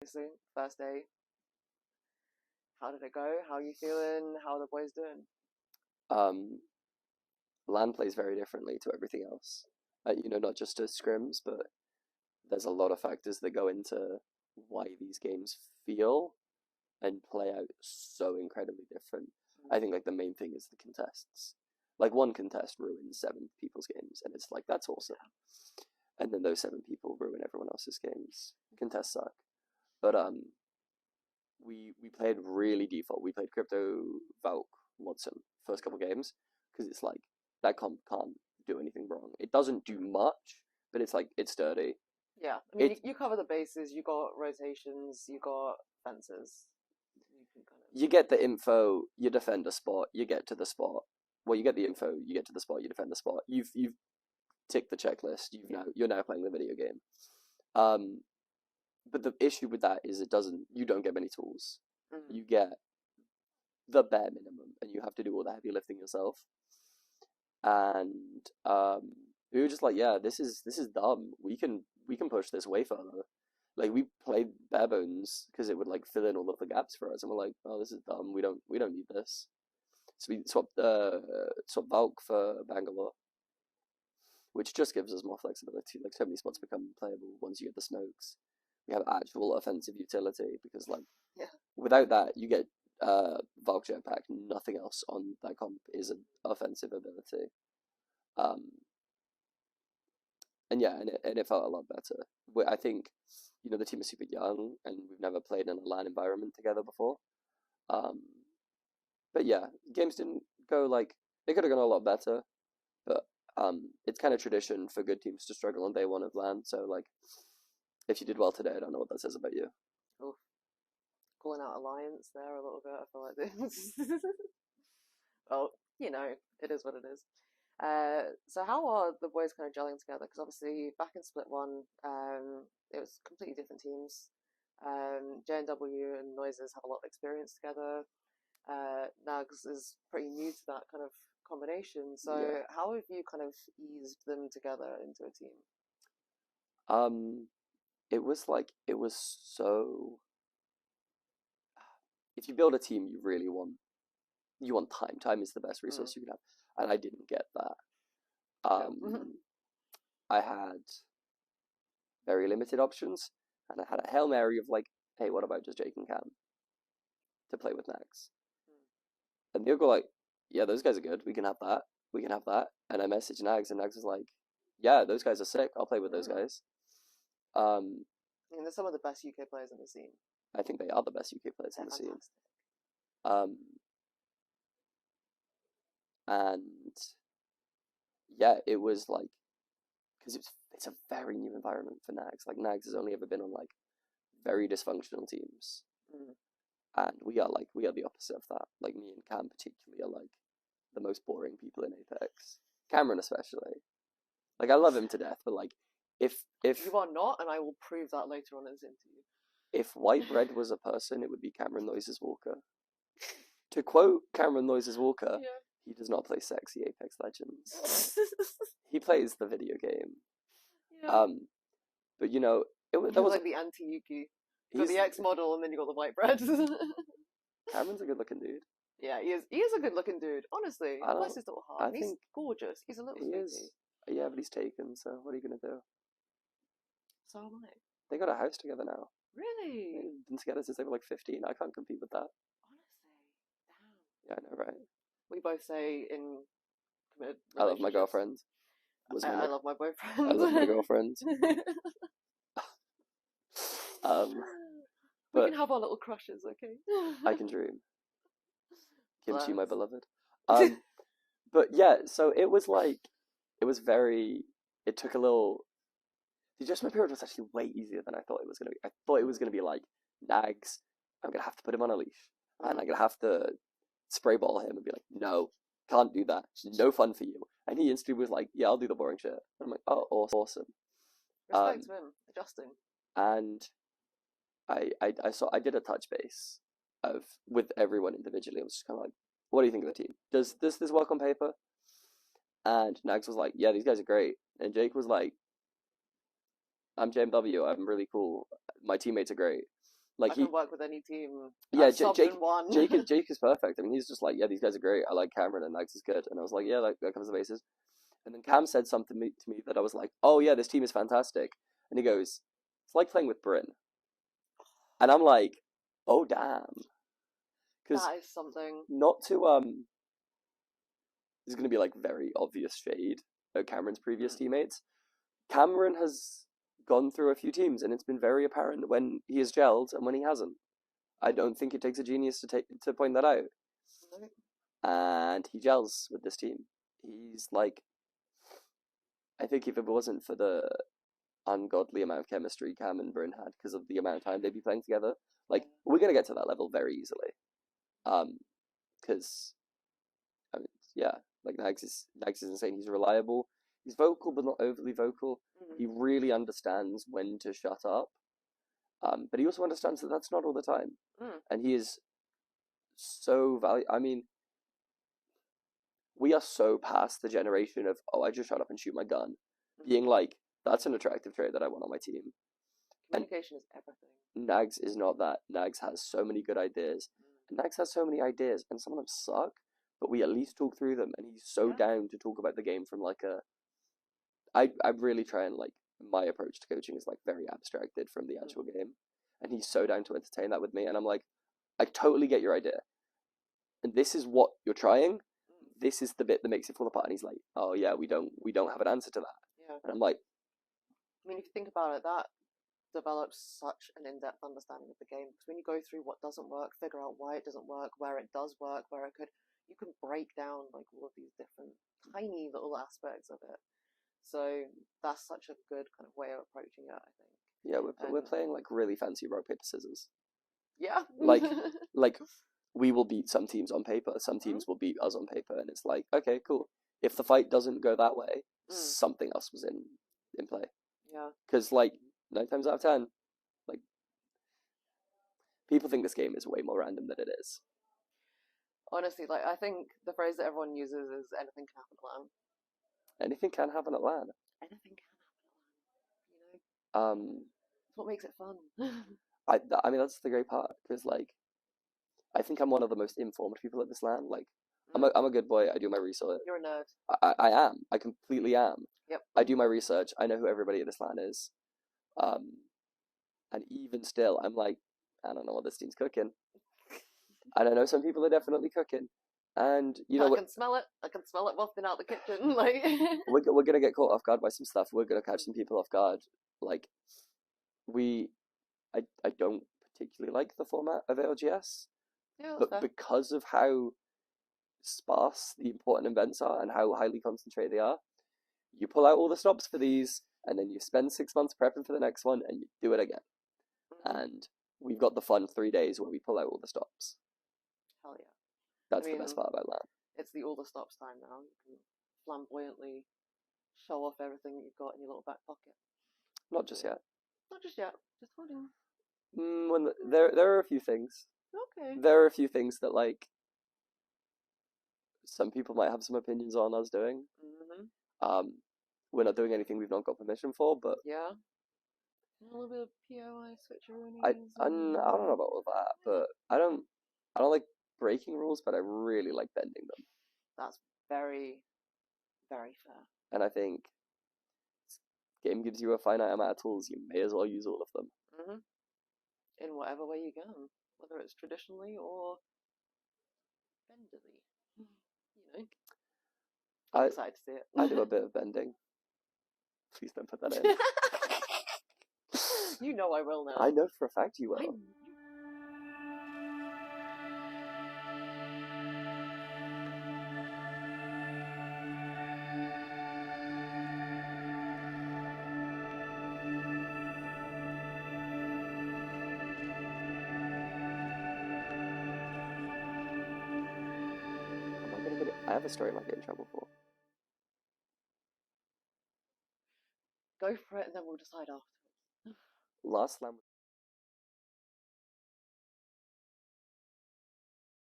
Obviously, first day. How did it go? How are you feeling? How are the boys doing? LAN plays very differently to everything else. Not just to scrims, but there's a lot of factors that go into why these games feel and play out so incredibly different. I think like the main thing is the contests. Like one contest ruins 7 people's games, and it's like that's awesome. And then those 7 people ruin everyone else's games. Contests suck, but we played really default. We played Crypto, Valk, Watson first couple games because it's like that comp can't do anything wrong. It doesn't do much, but it's like it's sturdy. Yeah, I mean, you cover the bases. You got rotations. You got fences. You get the info. You defend a spot. You get to the spot. Well, you get the info. You get to the spot. You defend the spot. You've ticked the checklist. You're now playing the video game. But the issue with that is you don't get many tools. Mm-hmm. You get the bare minimum, and you have to do all the heavy lifting yourself. And we were just like, yeah, this is dumb. We can push this way further. Like we played bare bones because it would like fill in all of the gaps for us, and we're like, oh, this is dumb. We don't need this. So we swapped Valk for Bangalore, which just gives us more flexibility. Like so many spots become playable once you get the smokes. We have actual offensive utility because without that you get Valk jetpack. Nothing else on that comp is an offensive ability. And it felt a lot better. I think the team is super young and we've never played in a LAN environment together before. But yeah, games didn't go like they could have gone a lot better. But it's kind of tradition for good teams to struggle on day one of LAN. So like, if you did well today, I don't know what that says about you. Oof. Calling out Alliance there a little bit. I feel like this. Well, it is what it is. So how are the boys kind of gelling together? Because obviously back in Split 1, it was completely different teams. JNW and Noises have a lot of experience together. Nags is pretty new to that kind of combination. So how have you kind of eased them together into a team? It was so. If you build a team, you really want time. Time is the best resource you can have, and I didn't get that. I had very limited options, and I had a Hail Mary of like, hey, what about just Jake and Cam to play with Nags? And they'll go like, yeah, those guys are good. We can have that. And I messaged Nags, and Nags was like, yeah, those guys are sick. I'll play with those guys. And they're some of the best UK players in the scene. I think they are the best UK players in the scene. And yeah, it was like, because it's a very new environment for Nags. Like Nags has only ever been on like very dysfunctional teams, and we are the opposite of that. Like me and Cam particularly are like the most boring people in Apex. Cameron especially. Like I love him to death, but like if you are not, and I will prove that later on in this interview. If white bread was a person, it would be Cameron Noises Walker. To quote Cameron Noises Walker, he does not play sexy Apex Legends. He plays the video game. Yeah. But that was like the anti-Yuki. So the X model, and then you got the white bread. Cameron's a good-looking dude. Yeah, he is. He is a good-looking dude. Honestly, bless his little heart. He's gorgeous. He's a little sweetie. Yeah, but he's taken. So what are you gonna do? So am I. They got a house together now. Really? They've been together since they were like 15. I can't compete with that. Honestly, damn. Yeah, I know, right? We both say in committed I love my girlfriend. I love my boyfriend. I love my girlfriend. We can have our little crushes, okay? I can dream. Kimchi, my beloved. But yeah, so it was like, it took a little. The adjustment period was actually way easier than I thought it was going to be. I thought it was going to be like, Nags, I'm going to have to put him on a leash. And I'm going to have to spray ball him and be like, no, can't do that. No fun for you. And he instantly was like, yeah, I'll do the boring shit. And I'm like, oh, awesome. Respect to him, adjusting. And I did a touch base with everyone individually. I was just kind of like, what do you think of the team? Does this work on paper? And Nags was like, yeah, these guys are great. And Jake was like, I'm JMW, I'm really cool. My teammates are great. Like I can work with any team. Yeah, I've subbed in one. Jake is perfect. I mean, he's just like, yeah, these guys are great. I like Cameron, and Nags is good. And I was like, yeah, that covers the bases. And then Cam said something to me that I was like, oh yeah, this team is fantastic. And he goes, it's like playing with Bryn. And I'm like, oh damn. That is something. Not to this is gonna be like very obvious shade of Cameron's previous teammates. Cameron has gone through a few teams, and it's been very apparent when he has gelled and when he hasn't. I don't think it takes a genius to point that out. And he gels with this team. He's like, I think if it wasn't for the ungodly amount of chemistry Cam and Bryn had because of the amount of time they'd be playing together, like we're gonna get to that level very easily. Because I mean, yeah, like Nags is insane. He's reliable. He's vocal, but not overly vocal. He really understands when to shut up. But he also understands that that's not all the time. And he is so valuable. I mean, we are so past the generation of, oh, I just shut up and shoot my gun. Being like, that's an attractive trait that I want on my team. Communication is everything. Nags is not that. Nags has so many good ideas. And Nags has so many ideas, and some of them suck, but we at least talk through them, and he's so down to talk about the game from like a... I really try and like, my approach to coaching is like very abstracted from the actual game. And he's so down to entertain that with me, and I'm like, I totally get your idea. And this is what you're trying. This is the bit that makes it fall apart. And he's like, oh yeah, we don't have an answer to that. Yeah. And I'm like, I mean, if you think about it, that develops such an in-depth understanding of the game. Because when you go through what doesn't work, figure out why it doesn't work, where it does work, where it could, you can break down like all of these different tiny little aspects of it. So that's such a good kind of way of approaching it, I think. Yeah, we're playing like really fancy rock paper scissors. Yeah. like we will beat some teams on paper, some teams will beat us on paper, and it's like, okay, cool. If the fight doesn't go that way, something else was in play. Yeah. Because like 9 times out of 10, like people think this game is way more random than it is. Honestly, like I think the phrase that everyone uses is anything can happen at LAN. Anything can happen at LAN. Anything can happen at LAN. You know. It's what makes it fun. I mean that's the great part, because like I think I'm one of the most informed people at this LAN. Like I'm a good boy. I do my research. You're a nerd. I am. I completely am. Yep. I do my research. I know who everybody at this LAN is. And even still, I'm like, I don't know what this team's cooking. And I know some people are definitely cooking. And you know, I can smell it. I can smell it wafting out the kitchen. Like we're gonna get caught off guard by some stuff. We're gonna catch some people off guard. Like I don't particularly like the format of ALGS, but because of how sparse the important events are and how highly concentrated they are, you pull out all the stops for these, and then you spend 6 months prepping for the next one, and you do it again. And we've got the fun 3 days where we pull out all the stops. Hell yeah. That's the best part about LAN. It's the all the stops time now. You can flamboyantly show off everything that you've got in your little back pocket. Not just yet. Not just yet. Just holding. There are a few things. Okay. There are a few things that like some people might have some opinions on us doing. We're not doing anything we've not got permission for, but yeah. A little bit of POI switcheroo. I don't know about all that, but I don't like breaking rules, but I really like bending them. That's very, very fair. And I think this game gives you a finite amount of tools. You may as well use all of them. In whatever way you can, whether it's traditionally or bendily. You know. I'm excited to see it. I do a bit of bending. Please don't put that in. You know I will now. I know for a fact you will. I have a story I might get in trouble for. Go for it and then we'll decide afterwards. Last LAN